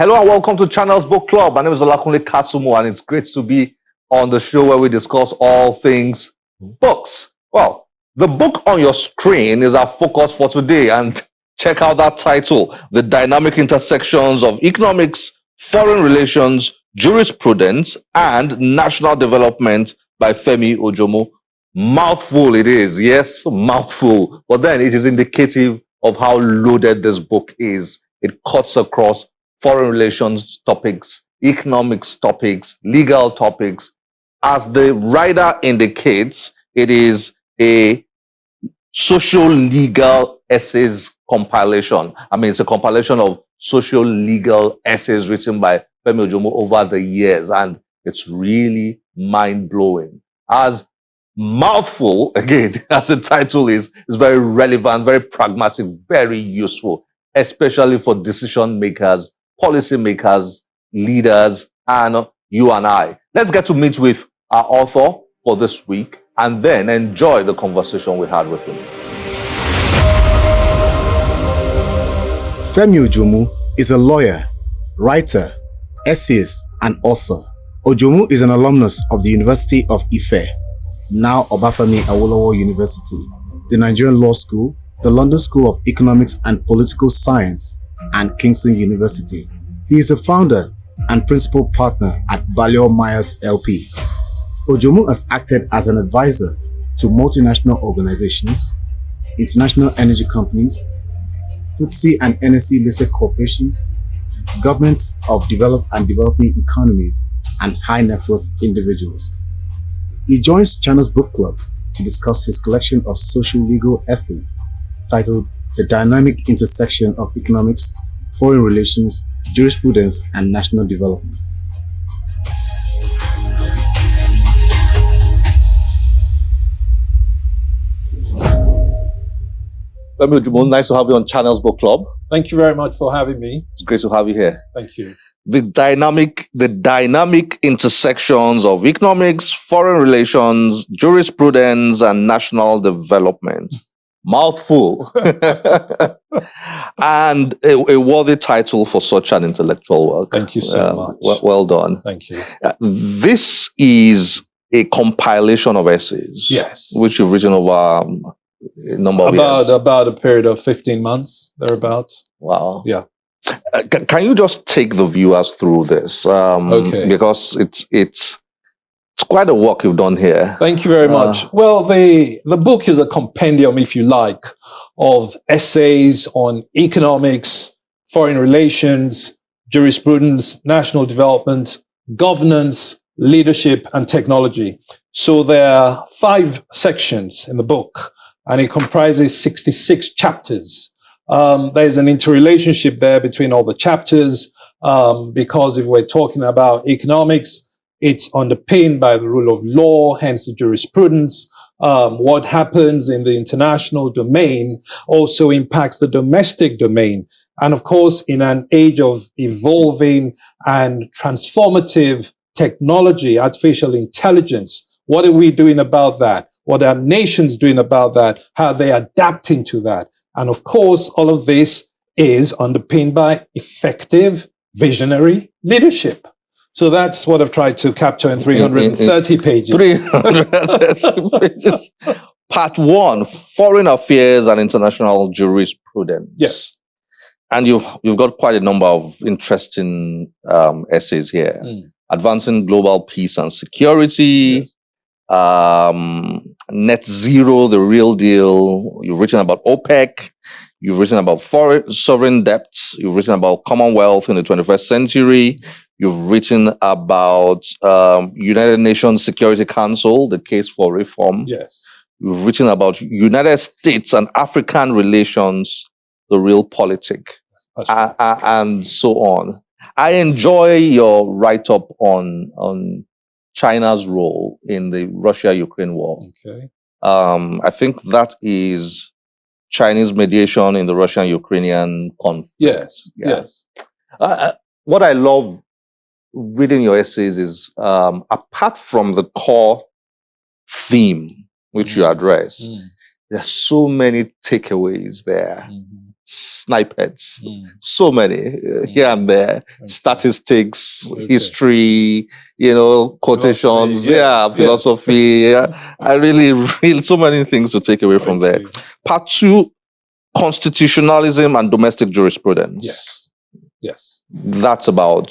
Hello and welcome to Channels Book Club. My name is Olakunle Kasumu and it's great to be on the show where we discuss all things books. Well, the book on your screen is our focus for today, and check out that title, The Dynamic Intersections of Economics, Foreign Relations, Jurisprudence, and National Development by Femi Ojumu. Mouthful it is, yes, mouthful, but then it is indicative of how loaded this book is. It cuts across foreign relations topics, economics topics, legal topics. As the writer indicates, it is a socio-legal essays compilation. I mean, it's a compilation of socio-legal essays written by Femi Ojumu over the years, and it's really mind-blowing. As mouthful, again, as the title is very relevant, very pragmatic, very useful, especially for decision makers, policy makers, leaders, and you and I. Let's get to meet with our author for this week and then enjoy the conversation we had with him. Femi Ojumu is a lawyer, writer, essayist, and author. Ojumu is an alumnus of the University of Ife, now Obafemi Awolowo University, the Nigerian Law School, the London School of Economics and Political Science, and Kingston University. He is the founder and principal partner at Balliol Myers LP. Ojumu has acted as an advisor to multinational organizations, international energy companies, FTSE and NSE listed corporations, governments of developed and developing economies, and high net worth individuals. He joins Channels Book Club to discuss his collection of social-legal essays titled The Dynamic Intersection of Economics, Foreign Relations, Jurisprudence, and National Development. Femi Ojumu, nice to have you on Channels Book Club. Thank you very much for having me. It's great to have you here. Thank you. The dynamic intersections of economics, foreign relations, jurisprudence, and national development. Mouthful. And a worthy title for such an intellectual work. Thank you so much. Well done. Thank you. This is a compilation of essays. Yes. Which you've written over a number of years. About a period of 15 months, thereabouts. Wow. Yeah. Can you just take the viewers through this? Okay. Because it's quite a work you've done here. Thank you very much. Well, the book is a compendium, if you like, of essays on economics, foreign relations, jurisprudence, national development, governance, leadership, and technology. So there are 5 sections in the book, and it comprises 66 chapters. There's an interrelationship there between all the chapters, because if we're talking about economics, it's underpinned by the rule of law, hence the jurisprudence. What happens in the international domain also impacts the domestic domain. And of course, in an age of evolving and transformative technology, artificial intelligence, what are we doing about that? What are nations doing about that? How are they adapting to that? And of course, all of this is underpinned by effective, visionary leadership. So that's what I've tried to capture in 330 pages. 330 pages. Part 1, Foreign Affairs and International Jurisprudence. Yes. And you've got quite a number of interesting essays here. Advancing Global Peace and Security, Net Zero, The Real Deal. You've written about OPEC. You've written about sovereign debt. You've written about Commonwealth in the 21st century. You've written about United Nations Security Council, the case for reform. Yes. You've written about United States and African relations, the real politic, and so on. I enjoy your write-up on China's role in the Russia-Ukraine war. Okay. I think that is Chinese mediation in the Russian-Ukrainian conflict. Yes. Yeah. Yes. What I love reading your essays is, apart from the core theme which you address, there's so many takeaways there. snippets, so many here and there, statistics, history, quotations, philosophy. Yeah. I really, so many things to take away from there. Part 2, constitutionalism and domestic jurisprudence. Yes. That's about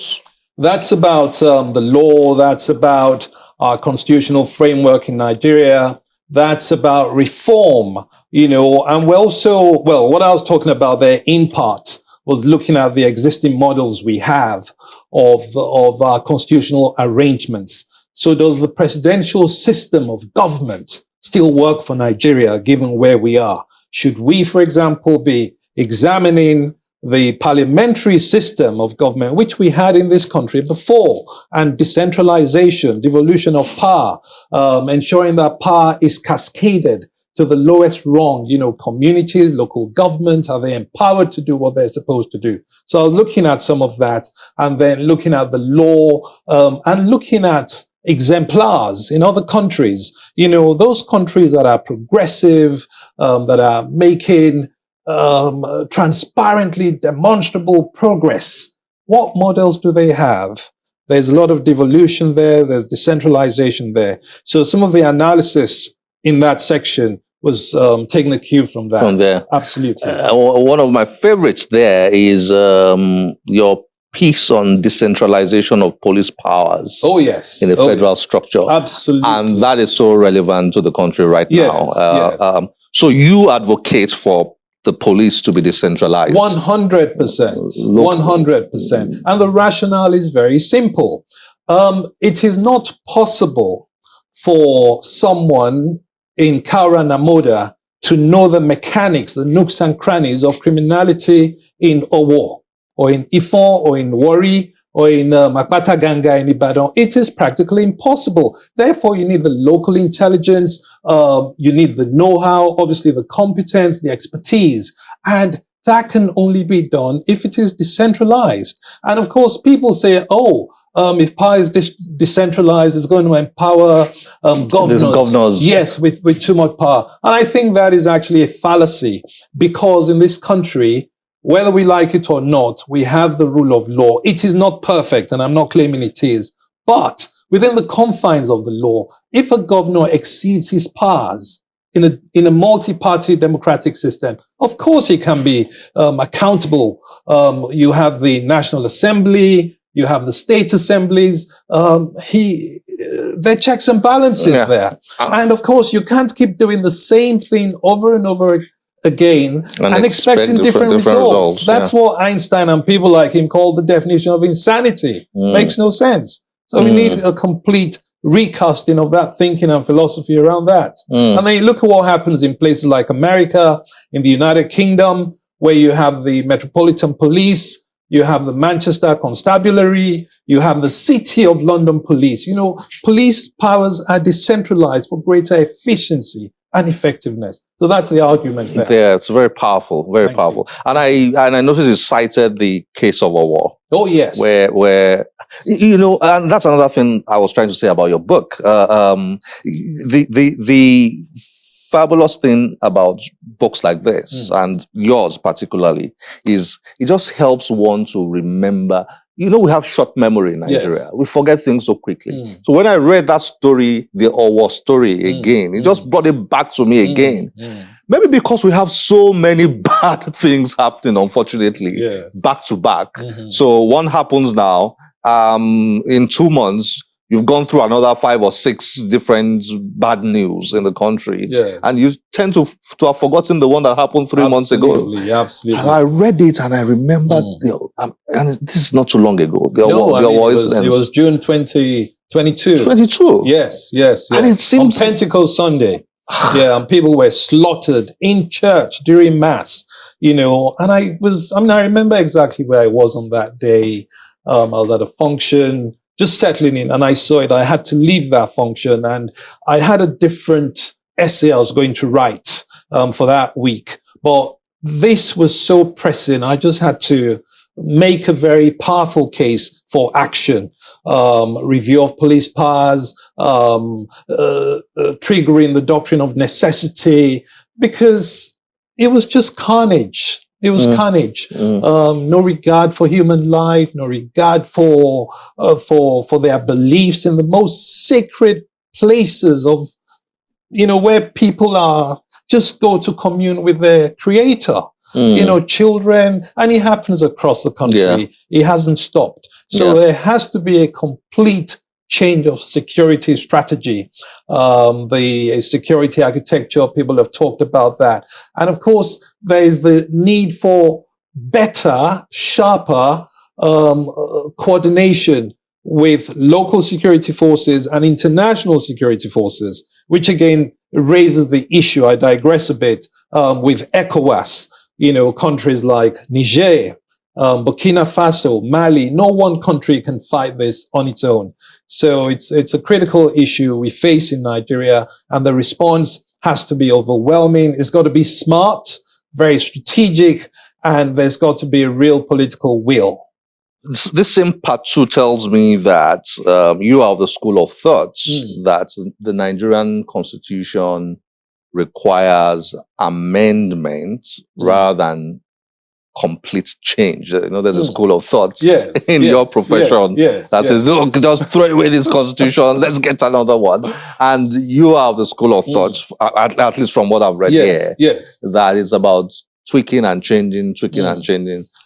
the law. That's about our constitutional framework in Nigeria. That's about reform, and we're also, what I was talking about there in part was looking at the existing models we have of our constitutional arrangements. So does the presidential system of government still work for Nigeria, given where we are? Should we, for example, be examining the parliamentary system of government, which we had in this country before, and decentralization, devolution of power, ensuring that power is cascaded to the lowest rung, communities, local government, are they empowered to do what they're supposed to do? So I was looking at some of that, and then looking at the law, and looking at exemplars in other countries, those countries that are progressive, that are making transparently demonstrable progress. What models do they have? There's a lot of devolution there, there's decentralization there. So some of the analysis in that section was taking a cue from that. From there. Absolutely. One of my favorites there is your piece on decentralization of police powers. Oh, yes. In the federal structure. Absolutely. And that is so relevant to the country right now. Yes. So you advocate for the police to be decentralized? 100%. 100%. And the rationale is very simple. It is not possible for someone in Kaura Namoda to know the mechanics, the nooks and crannies of criminality in Owo, or in Ifon, or in Wari, or in Makpata Ganga in Ibadan. It is practically impossible. Therefore, you need the local intelligence, you need the know-how, obviously the competence, the expertise, and that can only be done if it is decentralized. And of course, people say, if power is decentralized, it's going to empower governors. Yes, with too much power. And I think that is actually a fallacy, because in this country, whether we like it or not, we have the rule of law. It is not perfect, and I'm not claiming it is. But within the confines of the law, if a governor exceeds his powers in a multi-party democratic system, of course he can be accountable. You have the National Assembly, you have the state assemblies. There are checks and balances there. And of course, you can't keep doing the same thing over and over again and expecting different results. That's what Einstein and people like him call the definition of insanity. Makes no sense. So we need a complete recasting of that thinking and philosophy around that. And then you look at what happens in places like America, in the United Kingdom, where you have the Metropolitan Police, you have the Manchester Constabulary, you have the City of London Police. Police powers are decentralized for greater efficiency and effectiveness. So that's the argument there. Yeah, it's very powerful, very powerful. And I noticed you cited the case of Owo. Oh, yes. Where and that's another thing I was trying to say about your book. The fabulous thing about books like this, and yours particularly, is it just helps one to remember. We have short memory in Nigeria. Yes. We forget things so quickly. So when I read that story, the Owo story again, it just brought it back to me again. Maybe because we have so many bad things happening, unfortunately, back to back. So one happens now, in 2 months, you've gone through another 5 or 6 different bad news in the country. And you tend to have forgotten the one that happened 3 months ago. Absolutely. And I read it and I remembered, and this is not too long ago. It was June 2022. 22. Yes. And it seems on Pentecost Sunday. And people were slaughtered in church during Mass, and I remember exactly where I was on that day. I was at a function, just settling in, and I saw it. I had to leave that function, and I had a different essay I was going to write for that week. But this was so pressing, I just had to make a very powerful case for action. Review of police powers, triggering the doctrine of necessity, because it was just carnage. It was carnage. No regard for human life, no regard for their beliefs in the most sacred places of, where people are just go to commune with their creator. Children, and it happens across the country. Yeah. It hasn't stopped. So there has to be a complete change of security strategy. The security architecture, people have talked about that. And of course, there is the need for better, sharper coordination with local security forces and international security forces, which again raises the issue, I digress a bit, with ECOWAS, countries like Niger, Burkina Faso, Mali. No one country can fight this on its own. So it's a critical issue we face in Nigeria, and the response has to be overwhelming. It's got to be smart, very strategic, and there's got to be a real political will. This same part 2 tells me that you are of the school of thought that the Nigerian Constitution requires amendment rather than complete change. There's a school of thought in your profession that says, look, just throw away this Constitution, let's get another one. And you are of the school of thought, at least from what I've read here, that is about tweaking and changing.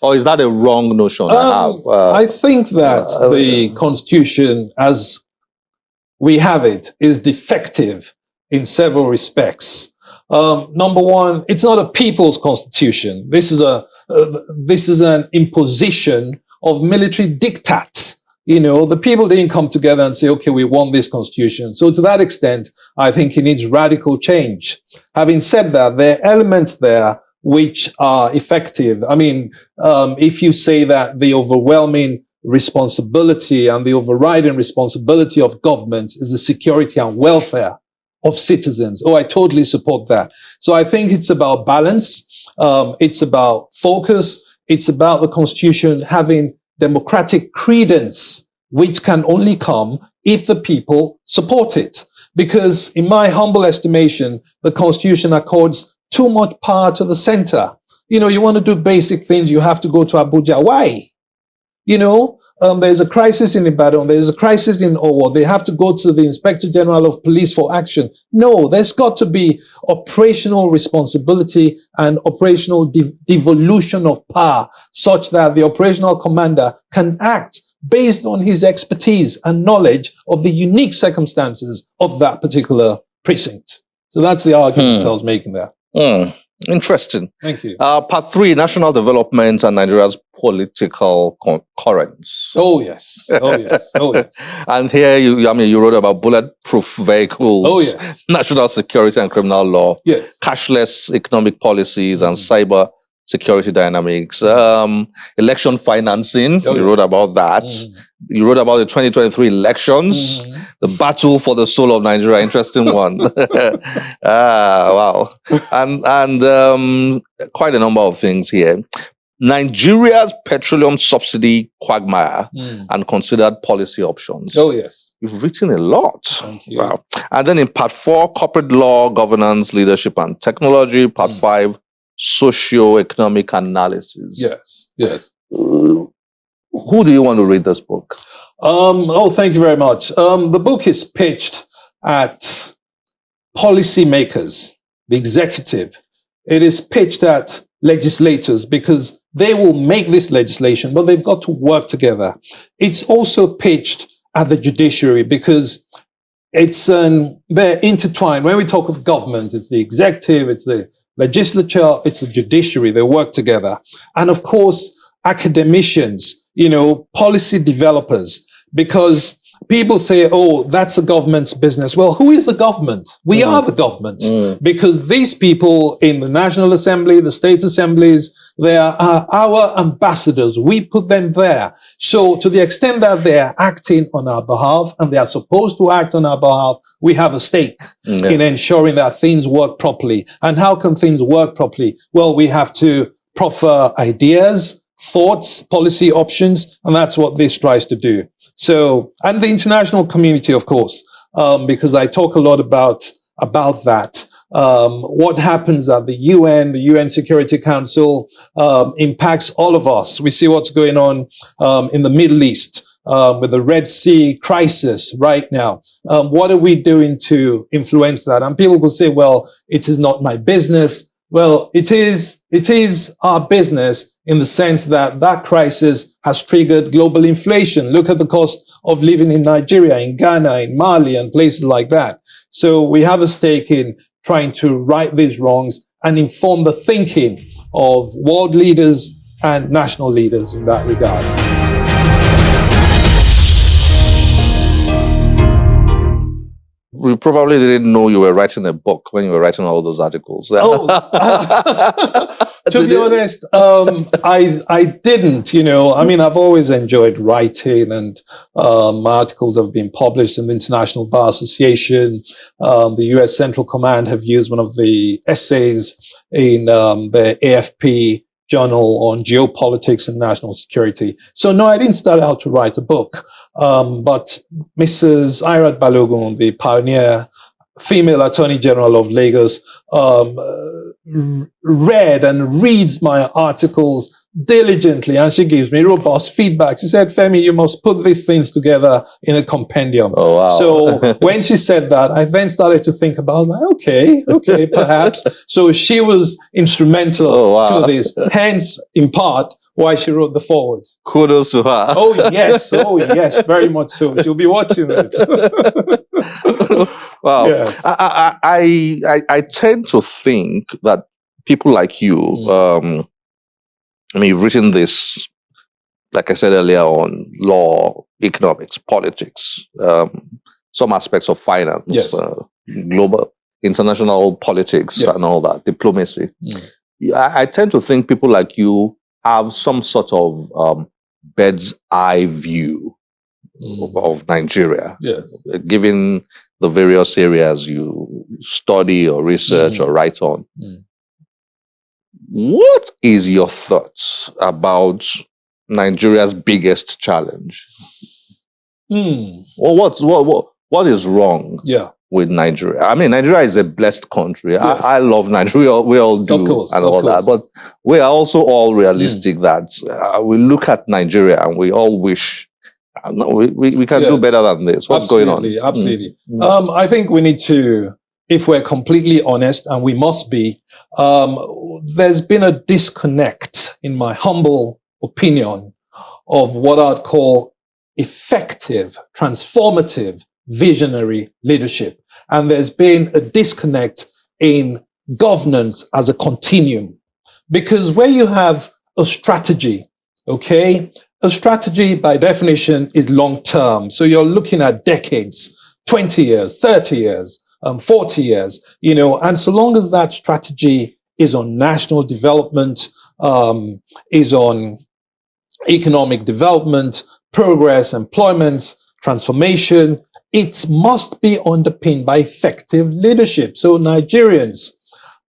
Or is that a wrong notion I have? I think that the Constitution, as we have it, is defective in several respects. Number one, it's not a people's constitution. This is an imposition of military diktats. The people didn't come together and say, okay, we want this constitution. So to that extent, I think it needs radical change. Having said that, there are elements there which are effective. I mean, if you say that the overwhelming responsibility and the overriding responsibility of government is the security and welfare of citizens. I totally support that. So I think it's about balance. It's about focus. It's about the Constitution having democratic credence, which can only come if the people support it. Because in my humble estimation, the Constitution accords too much power to the center. You want to do basic things, you have to go to Abuja. Why? There's a crisis in Ibadan, there's a crisis in Owo, they have to go to the Inspector General of Police for action. No, there's got to be operational responsibility and operational devolution of power, such that the operational commander can act based on his expertise and knowledge of the unique circumstances of that particular precinct. So that's the argument I was making there. Interesting. Thank you. Part 3, national development and Nigeria's political currents. Oh yes. And here you wrote about bulletproof vehicles, national security and criminal law, cashless economic policies and cyber security dynamics, election financing. You wrote about that. You wrote about the 2023 elections, the battle for the soul of Nigeria. Interesting one. Wow. And quite a number of things here. Nigeria's petroleum subsidy quagmire and considered policy options. You've written a lot. Thank you. Wow. And then in part 4, corporate law, governance, leadership and technology. Part 5, socio-economic analysis. Yes. Who do you want to read this book? Thank you very much. The book is pitched at policymakers, the executive. It is pitched at legislators because they will make this legislation, but they've got to work together. It's also pitched at the judiciary because they're intertwined. When we talk of government, it's the executive, it's the legislature, it's the judiciary. They work together. And of course, academicians, policy developers, because people say, that's the government's business. Well, who is the government? We are the government, because these people in the National Assembly, the state assemblies, they are our ambassadors. We put them there. So to the extent that they are acting on our behalf, and they are supposed to act on our behalf, we have a stake in ensuring that things work properly. And how can things work properly? Well, we have to proffer ideas, thoughts, policy options, and that's what this tries to do. So, and the international community, of course, because I talk a lot about that. What happens at the UN Security Council, impacts all of us. We see what's going on in the Middle East with the Red Sea crisis right now. What are we doing to influence that? And people will say, well, it is not my business. Well, it is our business in the sense that that crisis has triggered global inflation. Look at the cost of living in Nigeria, in Ghana, in Mali, and places like that. So we have a stake in trying to right these wrongs and inform the thinking of world leaders and national leaders in that regard. We probably didn't know you were writing a book when you were writing all those articles. To be honest, I didn't, I mean, I've always enjoyed writing, and my articles have been published in the International Bar Association. The US Central Command have used one of the essays in the AFP journal on geopolitics and national security. So no, I didn't start out to write a book. But Mrs. Irat Balogun, the pioneer female Attorney General of Lagos, read and reads my articles diligently, and she gives me robust feedback. She said, Femi, you must put these things together in a compendium. Oh, wow. So when she said that, I then started to think about, okay, perhaps. So she was instrumental to this, hence, in part, why she wrote the forwards. Kudos to her. Oh, yes, very much so. She'll be watching it. Wow. Yes. I tend to think that people like you, I mean, you've written this, like I said earlier, on law, economics, politics, some aspects of finance, yes. Global, international politics, yes. and all that, diplomacy. I tend to think people like you have some sort of bird's eye view of Nigeria, yes. given the various areas you study or research or write on. What is your thoughts about Nigeria's biggest challenge? Well, what is wrong with Nigeria? I mean, Nigeria is a blessed country. Yes. I love Nigeria. We all do, of course. That. But we are also all realistic that we look at Nigeria and we all wish we can do better than this. What's going on? Absolutely. I think we need to, if we're completely honest, and we must be, there's been a disconnect, in my humble opinion, of what I'd call effective, transformative, visionary leadership. And there's been a disconnect in governance as a continuum. Because where you have a strategy, a strategy by definition is long term. So you're looking at decades, 20 years, 30 years, 40 years, and so long as that strategy is on national development, is on economic development, progress, employment, transformation, it must be underpinned by effective leadership. So Nigerians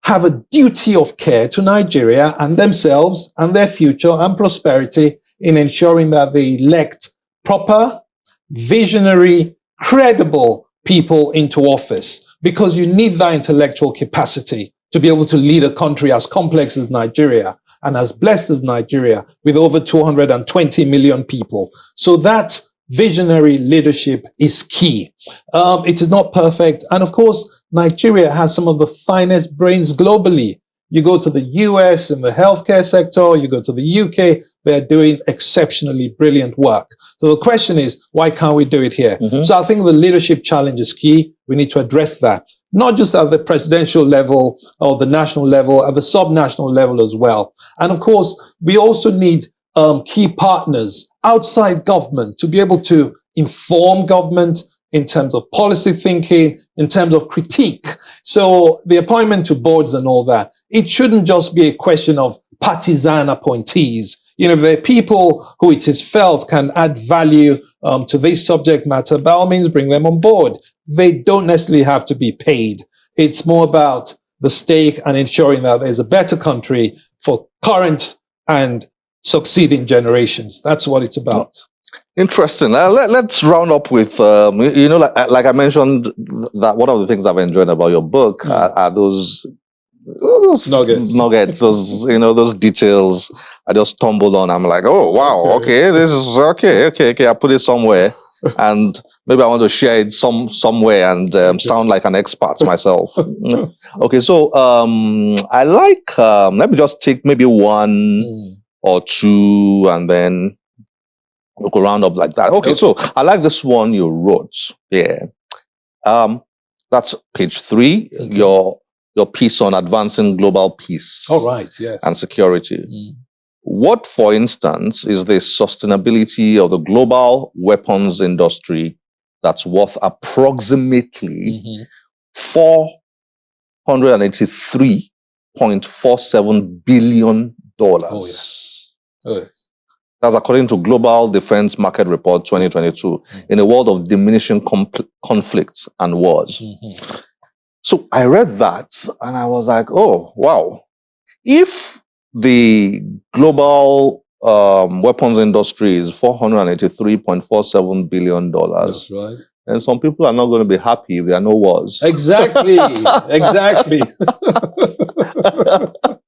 have a duty of care to Nigeria and themselves and their future and prosperity in ensuring that they elect proper, visionary, credible people into office, because you need that intellectual capacity to be able to lead a country as complex as Nigeria and as blessed as Nigeria, with over 220 million people. So that visionary leadership is key. It is not perfect. And of course, Nigeria has some of the finest brains globally. You go to the US in the healthcare sector, you go to the UK, they're doing exceptionally brilliant work. So the question is, why can't we do it here? So I think the leadership challenge is key. We need to address that, not just at the presidential level or the national level, at the sub-national level as well. And of course, we also need key partners outside government to be able to inform government in terms of policy thinking, in terms of critique. So the appointment to boards and all that, it shouldn't just be a question of partisan appointees. If there are people who it is felt can add value to this subject matter, by all means, bring them on board. They don't necessarily have to be paid. It's more about the stake and ensuring that there's a better country for current and succeeding generations. That's what it's about. Interesting. Let's round up with, like I mentioned, that one of the things I've enjoyed about your book are those nuggets, those details I just stumbled on. I'm like, oh wow, okay, this is okay. I put it somewhere, and maybe I want to share it somewhere and sound like an expert myself. Okay, so I like. Let me just take maybe one or two, and then we'll go round up like that. Okay, so I like this one you wrote. Yeah, that's page 3. Your piece on advancing global peace. Oh, right, yes. And security. What, for instance, is the sustainability of the global weapons industry that's worth approximately $483.47 billion? Oh, yes. Oh, yes. That's according to Global Defense Market Report 2022, in a world of diminishing conflicts and wars. So I read that and I was like, oh, wow. If the global weapons industry is $483.47 billion, that's right. And some people are not going to be happy if there are no wars. Exactly. Exactly.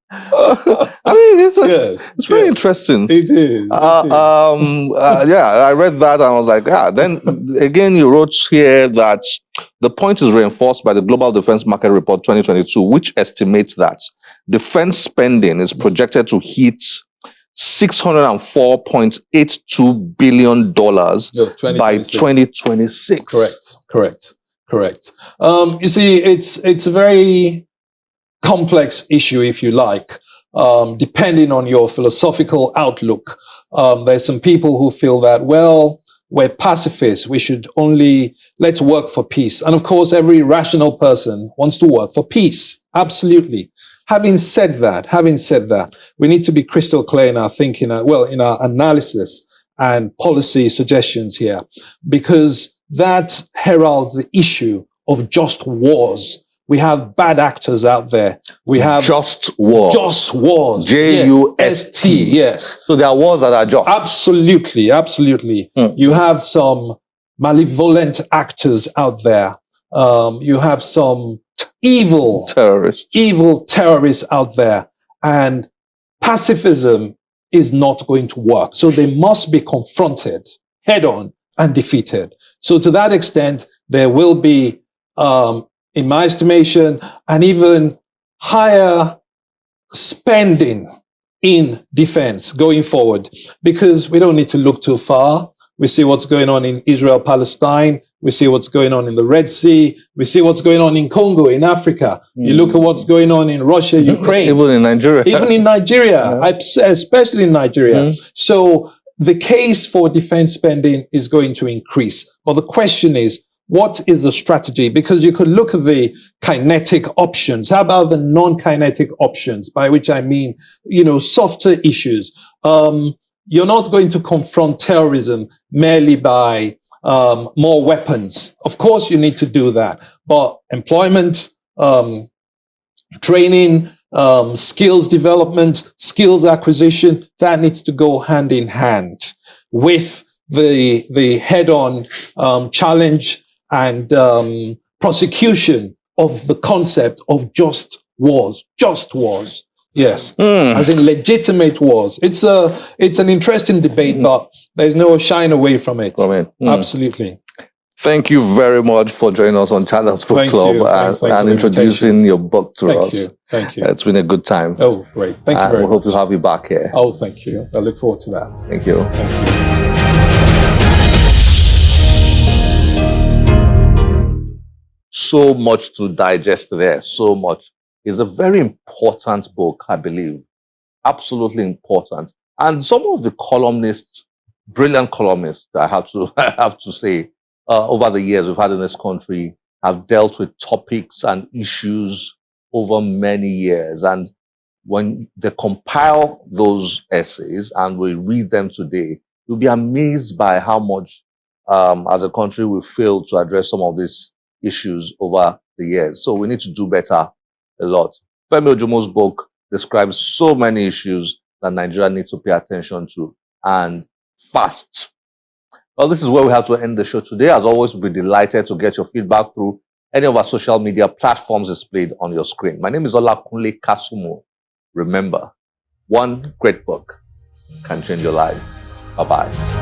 I mean, it's very interesting. It is. Yeah, I read that and I was like, Then again, you wrote here that the point is reinforced by the Global Defense Market Report 2022, which estimates that defense spending is projected to hit $604.82 billion by 2026. Correct. You see, it's a very complex issue, if you like, depending on your philosophical outlook. There's some people who feel that, well, we're pacifists. Let's work for peace. And of course, every rational person wants to work for peace. Absolutely. Having said that, we need to be crystal clear in our thinking, in our analysis and policy suggestions here, because that heralds the issue of just wars. We have bad actors out there. We have just wars. Just. Yes. So there are wars that are just. Absolutely. You have some malevolent actors out there. You have some evil terrorists out there, and pacifism is not going to work. So they must be confronted head on and defeated. So to that extent, there will be, in my estimation, an even higher spending in defense going forward, because we don't need to look too far. We see what's going on in Israel, Palestine. We see what's going on in the Red Sea. We see what's going on in Congo, in Africa. You look at what's going on in Russia, Ukraine. Even in Nigeria. Especially in Nigeria. So the case for defense spending is going to increase. But the question is, what is the strategy? Because you could look at the kinetic options. How about the non-kinetic options? By which I mean, softer issues. You're not going to confront terrorism merely by more weapons. Of course, you need to do that. But employment, training, skills development, skills acquisition, that needs to go hand in hand with the head-on challenge and prosecution of the concept of just wars. Yes, as in legitimate wars. It's an interesting debate, but there's no shying away from it. Absolutely. Thank you very much for joining us on Channels Book Club and introducing your book to us. Thank you. It's been a good time. Oh, great. Thank you very much. We hope to have you back here. Oh, thank you. I look forward to that. Thank you. So much to digest there. So much. It's a very important book, I believe. Absolutely important. And some of the columnists, brilliant columnists, I have to say, over the years we've had in this country, have dealt with topics and issues over many years. And when they compile those essays and we read them today, you'll be amazed by how much, as a country, we failed to address some of these issues over the years. So we need to do better a lot. Femi Ojumu's book describes so many issues that Nigeria needs to pay attention to, and fast. Well, this is where we have to end the show today. As always, we'll be delighted to get your feedback through any of our social media platforms displayed on your screen. My name is Olakunle Kasumu. Remember, one great book can change your life. Bye-bye.